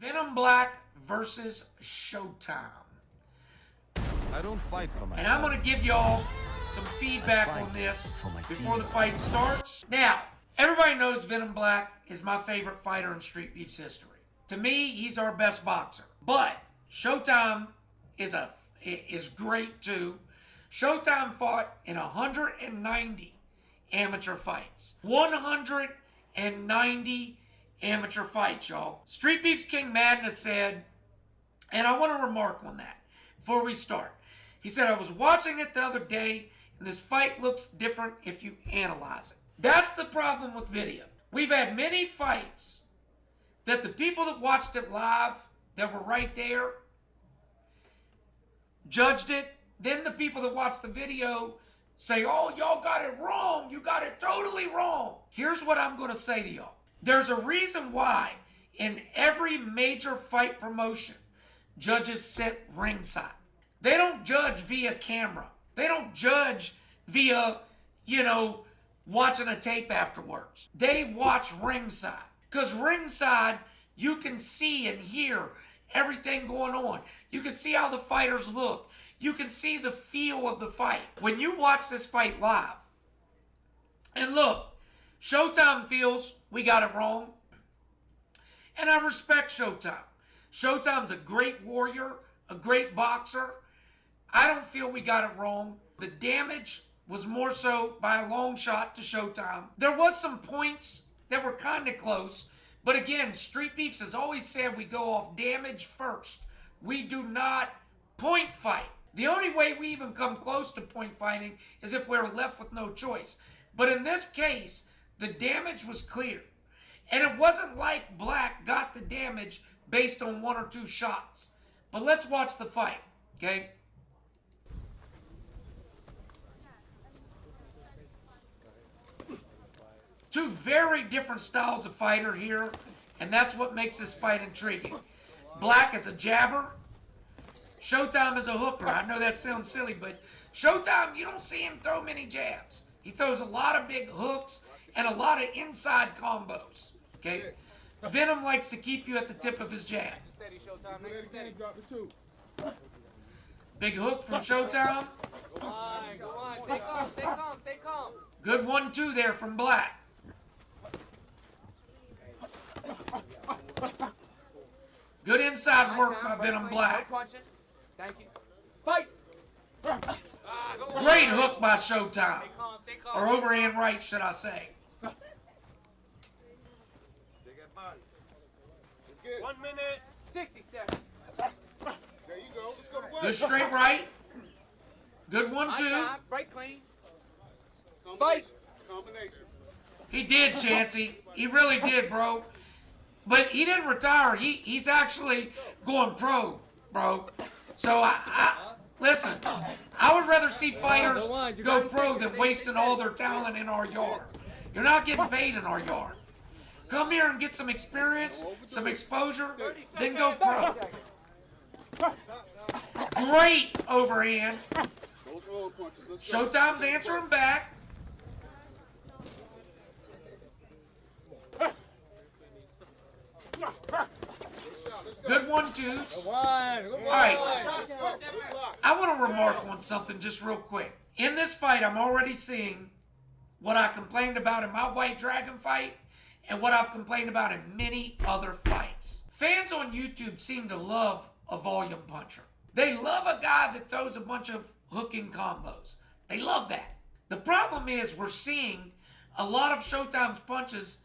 Venom BLACC versus Showtime. I don't fight for myself. And I'm going to give y'all some feedback on this before the fight starts. Now, everybody knows Venom BLACC is my favorite fighter in Streetbeefs history. To me, he's our best boxer. But Showtime is great too. Showtime fought in 190 amateur fights. 190 amateur fights, y'all. Streetbeefs King Madness said, and I want to remark on that before we start. He said, I was watching it the other day, and this fight looks different if you analyze it. That's the problem with video. We've had many fights that the people that watched it live, that were right there, judged it. Then the people that watch the video say, oh, y'all got it wrong. You got it totally wrong. Here's what I'm going to say to y'all. There's a reason why in every major fight promotion, judges sit ringside. They don't judge via camera. They don't judge via, watching a tape afterwards. They watch ringside. Because ringside, you can see and hear everything going on. You can see how the fighters look. You can see the feel of the fight. When you watch this fight live, and look, Showtime feels we got it wrong. And I respect Showtime. Showtime's a great warrior, a great boxer. I don't feel we got it wrong. The damage was more so by a long shot to Showtime. There was some points that were kind of close. But again, Streetbeefs has always said we go off damage first. We do not point fight. The only way we even come close to point fighting is if we're left with no choice. But in this case, the damage was clear. And it wasn't like BLACC got the damage based on 1 or 2 shots. But let's watch the fight, okay? Two very different styles of fighter here, and that's what makes this fight intriguing. BLACC is a jabber. Showtime is a hooker. I know that sounds silly, but Showtime, you don't see him throw many jabs. He throws a lot of big hooks and a lot of inside combos. Okay? Venom likes to keep you at the tip of his jab. Big hook from Showtime. Go on. Stay calm, stay calm. Good 1-2 there from BLACC. Good inside work by Venom BLACC. Thank you. Fight! Great hook by Showtime. Or overhand right, should I say. 1 minute. 60 seconds. There you go. Let's go to work. Good straight right. Good 1-2. Break clean. Fight. Combination. He did, Chancey. He really did, bro. But he didn't retire. He's actually going pro, bro. So, listen, I would rather see fighters go pro than wasting all their talent in our yard. You're not getting paid in our yard. Come here and get some experience, some exposure, then go pro. Great overhand. Showtime's answering back. Good 1-2s. All right. I want to remark on something just real quick. In this fight, I'm already seeing what I complained about in my White Dragon fight and what I've complained about in many other fights. Fans on YouTube seem to love a volume puncher. They love a guy that throws a bunch of hooking combos. They love that. The problem is we're seeing a lot of Showtime's punches,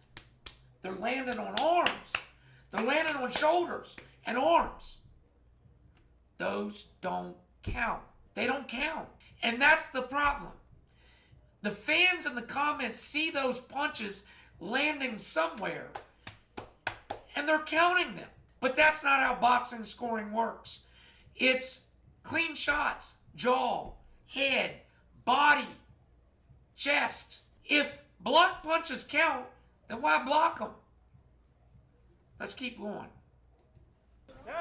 they're landing on arms. They're landing on shoulders and arms. Those don't count. They don't count. And that's the problem. The fans in the comments see those punches landing somewhere, and they're counting them. But that's not how boxing scoring works. It's clean shots, jaw, head, body, chest. If block punches count, then why block them? Let's keep going. 9,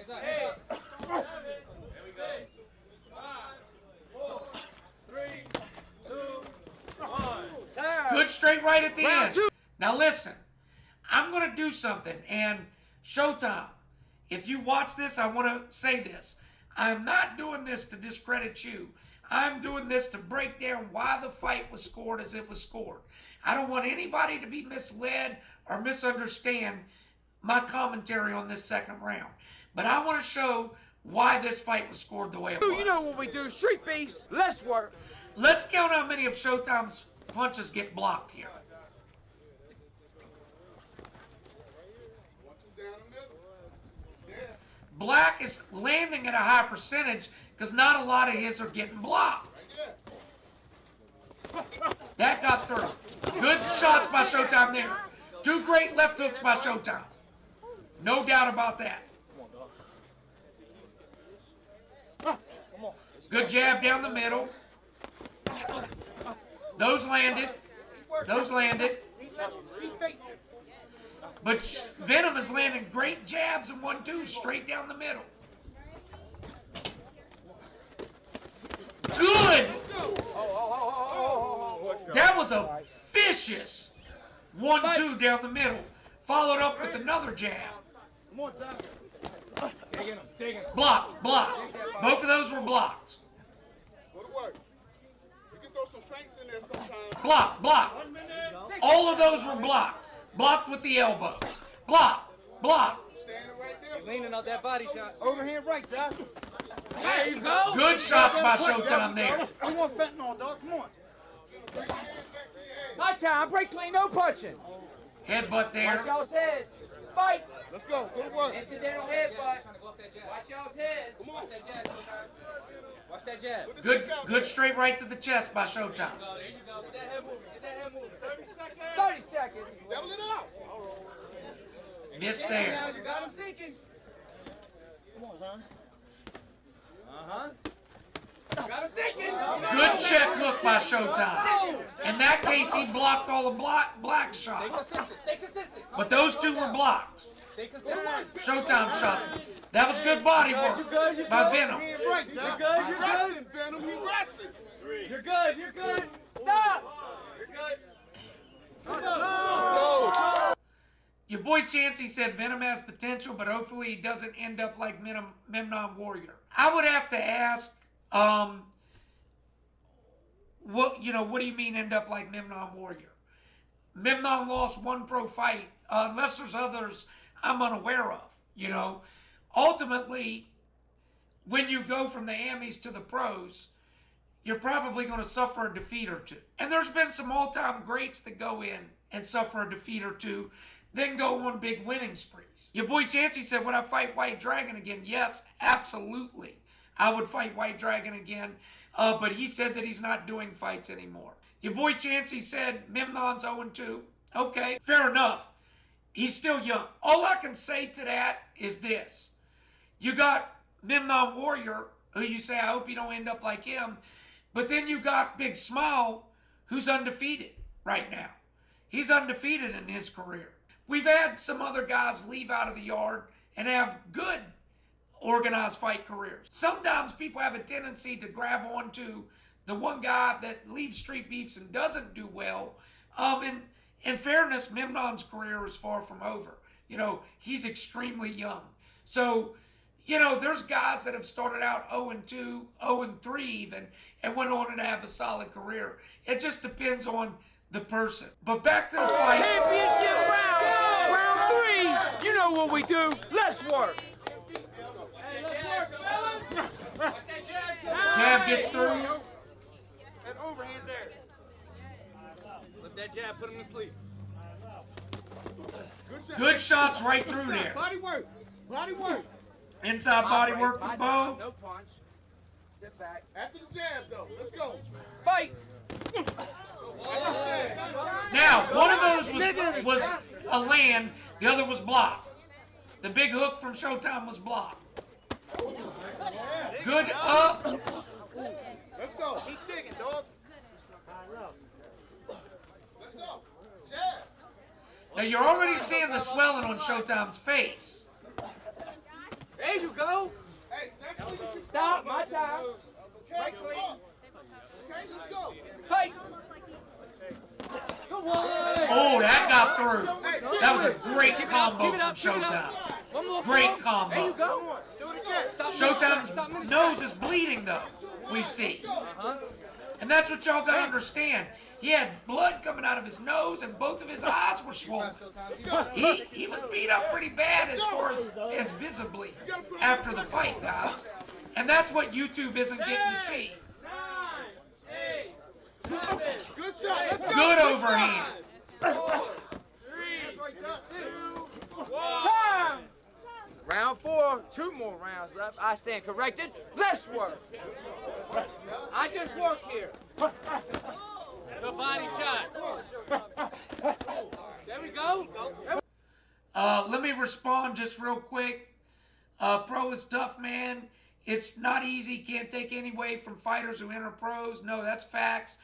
8, 7, 6, 5, 4, 3, 2, 1. Good straight right at the end. Now listen, I'm going to do something, and Showtime, if you watch this, I want to say this. I'm not doing this to discredit you. I'm doing this to break down why the fight was scored as it was scored. I don't want anybody to be misled or misunderstand my commentary on this second round. But I want to show why this fight was scored the way it was. You know what we do, street beefs, less work. Let's count how many of Showtime's punches get blocked here. 1, 2 down the middle. Yeah. BLACC is landing at a high percentage because not a lot of his are getting blocked. That got through. Good shots by Showtime there. 2 great left hooks by Showtime. No doubt about that. Good jab down the middle. Those landed. Those landed. But Venom is landing great jabs and 1-2 straight down the middle. Good! That was a vicious 1-2 down the middle, followed up with another jab. Blocked, blocked. Both of those were blocked. Go to work. You can throw some feints in there sometimes. Blocked, blocked. All of those were blocked. Blocked with the elbows. Blocked, blocked. Standing right there. Leaning out that body shot. Overhand right, Josh. There you go. Good shots by Showtime there. Come on, fentanyl, dog. Come on. Bring your hands back to your head. My time, break clean, no punching. Headbutt Watch there. y'all's heads. Fight. Let's go. Go to work. Incidental headbutt. Watch y'all's heads. Watch that jab. Watch that jab. Good straight right to the chest by Showtime. There you go. Get that head moving. Get that head moving. 30 seconds. 30 seconds. Double it out. Missed Now there. you got him thinking. Come on, son. Uh-huh. Got him thinking. Good check hook by Showtime. In that case, he blocked all the BLACC Stay shots. consistent. Stay consistent. But those 2 were blocked. Stay consistent. Showtime shots. That was good body work by Venom. Right, You're Josh. good. You're good. Wrestling, Venom. He wrestling. You're good. You're good. Stop. You're good. Go. Your boy Chancey said Venom has potential, but hopefully he doesn't end up like Memnon Warrior. I would have to ask, what do you mean end up like Memnon Warrior? Memnon lost 1 pro fight, unless there's others I'm unaware of. Ultimately, when you go from the Amis to the pros, you're probably going to suffer a defeat or 2. And there's been some all-time greats that go in and suffer a defeat or 2, then go on big winning sprees. Your boy Chancey said, would I fight White Dragon again? Yes, absolutely. I would fight White Dragon again, but he said that he's not doing fights anymore. Your boy Chancey said Memnon's 0-2. Okay, fair enough. He's still young. All I can say to that is this. You got Memnon Warrior, who you say, I hope you don't end up like him, but then you got Big Smile, who's undefeated right now. He's undefeated in his career. We've had some other guys leave out of the yard and have good organized fight careers. Sometimes people have a tendency to grab onto the one guy that leaves Street Beefs and doesn't do well. In fairness, Memnon's career is far from over. He's extremely young. So, there's guys that have started out 0-2, 0-3 even, and went on to have a solid career. It just depends on the person. But back to the fight. Championship round. Round 3. You know what we do. Less work. Jab gets through. That overhand there. Flip that jab, put him to sleep. Good shots right through there. Body work. Body work. Inside body work for both. No punch. Sit back. After the jab, though. Let's go. Fight. Now, one of those was a land, the other was blocked. The big hook from Showtime was blocked. Good up. Let's go. Keep digging, dog. Let's go. Jab. Now, you're already seeing the swelling on Showtime's face. There you go. Hey, that's what you can Stop. My time. Okay, come on. Okay, let's go. Fight. Oh, that got through. That was a great combo from Showtime. One more. Great There combo. you go. Showtime's nose is bleeding, though, we see. And that's what y'all gotta understand. He had blood coming out of his nose and both of his eyes were swollen. He was beat up pretty bad as far as visibly after the fight, guys. And that's what YouTube isn't getting to see. 9, 8, 7, Good shot. Let's go. Good overhand. 4, 3, 2, 1. Round 4, 2 more rounds left. I stand corrected. Less work. I just work here. Good body shot. There we go. Let me respond just real quick. Pro is tough, man. It's not easy. Can't take any away from fighters who enter pros. No, that's facts.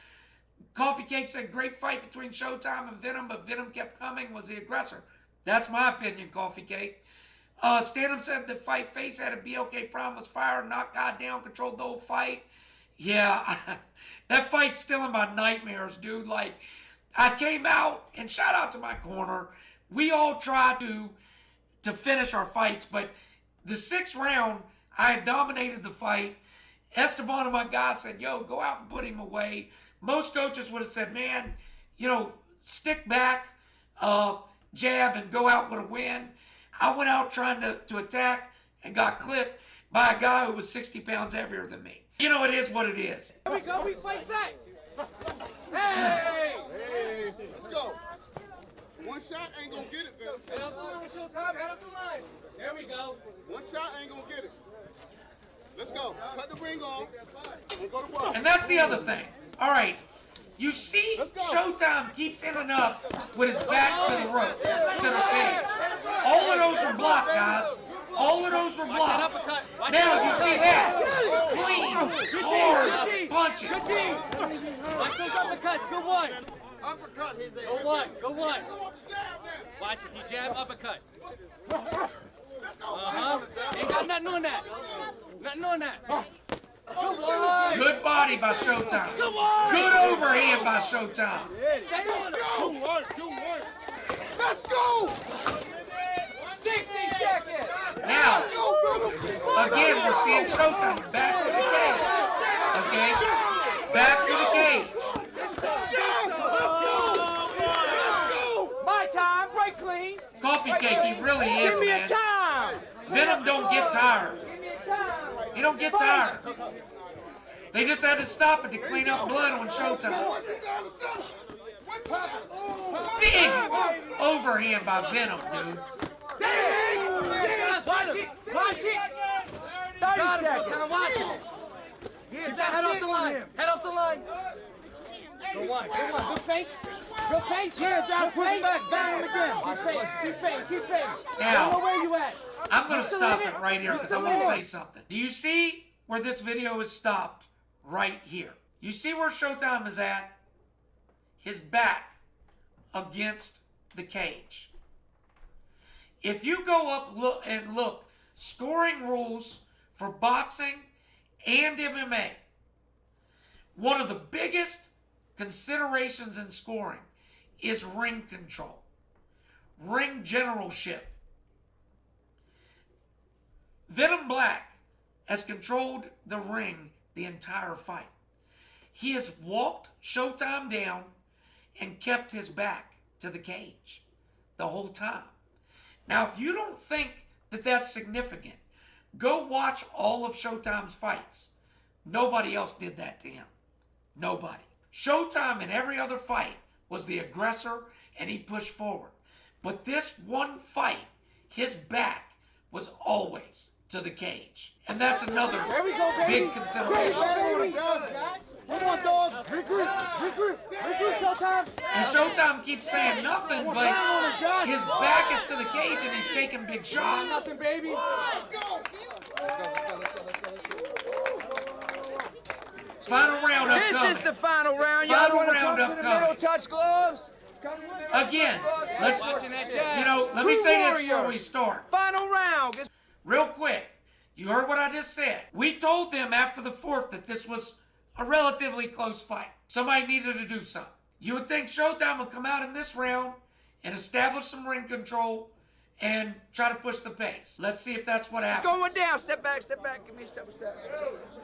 Coffee Cake said, great fight between Showtime and Venom, but Venom kept coming, was the aggressor. That's my opinion, Coffee Cake. Stanham said the fight Face had a BLK problem, was fired, knocked God down, controlled the whole fight. Yeah, that fight's still in my nightmares, dude. Like, I came out, and shout out to my corner. We all tried to finish our fights, but the 6th round, I had dominated the fight. Esteban and my guy said, yo, go out and put him away. Most coaches would have said, man, stick back, jab, and go out with a win. I went out trying to attack and got clipped by a guy who was 60 pounds heavier than me. It is what it is. Here we go. We fight back. Hey! Let's go. One shot ain't gonna get it, Phil. Head up the line, Showtime. Head up the line. There we go. One shot ain't gonna get it. Let's go. Cut the ring off and go to work. And that's the other thing. All right. You see, Showtime keeps ending up with his back to the ropes, to the cage. All of those were blocked, guys. All of those were blocked. Now you see that. Clean, hard punches. Watch those uppercuts. Good one. Uppercut his ass. Go one. Go one. Watch it. You jab, uppercut. Ain't got nothing on that. Nothing on that. Good one. Good body by Showtime. Good overhand by Showtime. Good work. Let's go. 60 seconds. Now, again, we're seeing Showtime back to the cage. Okay? Back to the cage. My time. Break clean. Coffee Cake, he really is, Give me a man. time. Venom don't get tired. He don't get tired. They just had to stop it to clean up blood on Showtime. Big overhand by Venom, dude. Watch it. Watch it. 30 seconds. Watch it. Keep that head off the line. Head off the line. Go one. Go one. Good face. Good face. Yeah, down. Push him back. Bang him again. Keep face. Keep face. Keep face. Now, I don't know where you at. I'm going to stop it right here because I want to say something. Do you see where this video is stopped? Right here. You see where Showtime is at? His back against the cage. If you go up and look, scoring rules for boxing and MMA, one of the biggest considerations in scoring is ring control, ring generalship. Venom BLACC has controlled the ring the entire fight. He has walked Showtime down and kept his back to the cage the whole time. Now, if you don't think that that's significant, go watch all of Showtime's fights. Nobody else did that to him. Nobody. Showtime in every other fight was the aggressor and he pushed forward. But this one fight, his back was always to the cage. And that's another big consideration. Come on, dog. Regroup, Showtime. And Showtime keeps saying nothing, but his back is to the cage and he's taking big shots. Nothing, baby. Final round upcoming. This is the final round. Final Y'all round wanna come to the middle, upcoming. touch gloves. Again, let me say this before we start. Final round. Real quick, you heard what I just said. We told them after the 4th that this was a relatively close fight. Somebody needed to do something. You would think Showtime would come out in this round and establish some ring control and try to push the pace. Let's see if that's what happens. Going down. Step back. Give me a step.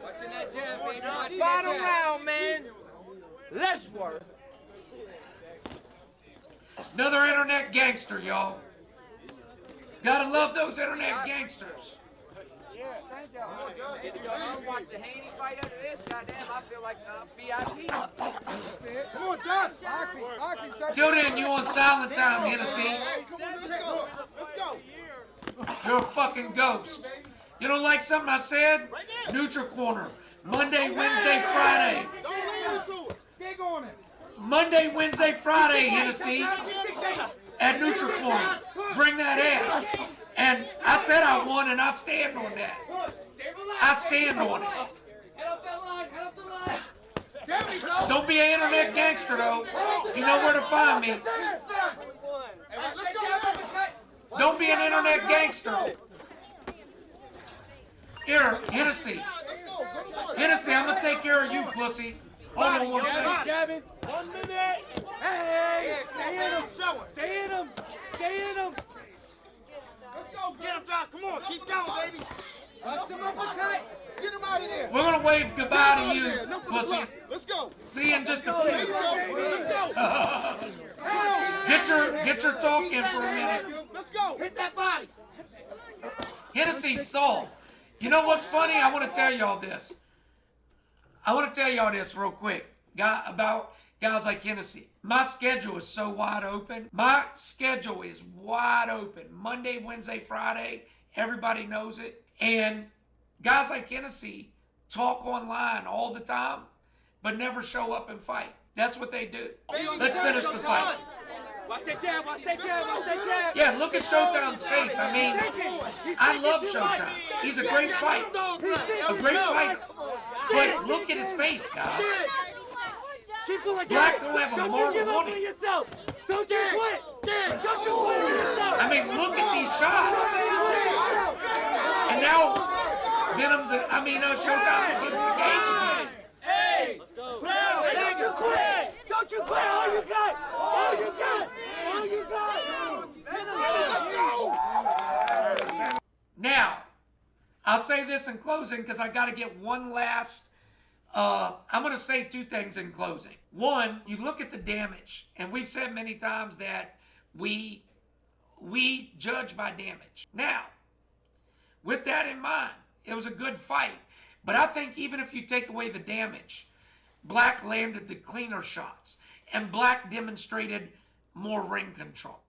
Watching that jab, baby. Final round, man. Let's work. Another internet gangster, y'all. Gotta love those internet gangsters. I watch the Haney fight under this. Goddamn, I feel like VIP. Come on, Josh. Till then, you on silent time, Hennessy. Come on, let's go. Let's go. You're a fucking ghost. You don't like something I said? Neutral corner. Monday, Wednesday, Friday. Don't lean into it. Dig on it. Monday, Wednesday, Friday, Hennessy. At neutral corner. Bring that ass. And I said I won, and I stand on that. I stand on it. Head up that line. Head up the line. There we go. Don't be an internet gangster, though. You know where to find me. Don't be an internet gangster. Here, Hennessy. Hennessy, I'm going to take care of you, pussy. Hold on one second. Jabbing. 1 minute. Hey, stay in him. Stay in him. Stay in him. Let's go. Get him, Josh. Come on. Keep going, baby. Get him out of there. We're going to wave goodbye to you, pussy. Let's go. See you in just a few. Let's go. Get your talk in for a minute. Let's go. Hit that body. Hennessy's soft. You know what's funny? I want to tell y'all this. I want to tell y'all this real quick about guys like Hennessy. My schedule is so wide open. My schedule is wide open. Monday, Wednesday, Friday. Everybody knows it. And guys like Hennessy talk online all the time, but never show up and fight. That's what they do. Let's finish the fight. Watch that jab. Watch that jab. Watch that jab. Yeah, look at Showtime's face. I mean, I love Showtime. He's a great fighter. A great fighter. But look at his face, guys. BLACC don't have a mark on it. Don't you quit. Don't you quit on yourself. I mean, look at these shots. And now, Showtime's against the cage again. Hey, don't you quit. Don't you quit. All you got. All you got. All you got. Now, I'll say this in closing because I got to get one last. I'm going to say two things in closing. One, you look at the damage, and we've said many times that we judge by damage. Now, with that in mind, it was a good fight. But I think even if you take away the damage, BLACC landed the cleaner shots, and BLACC demonstrated more ring control.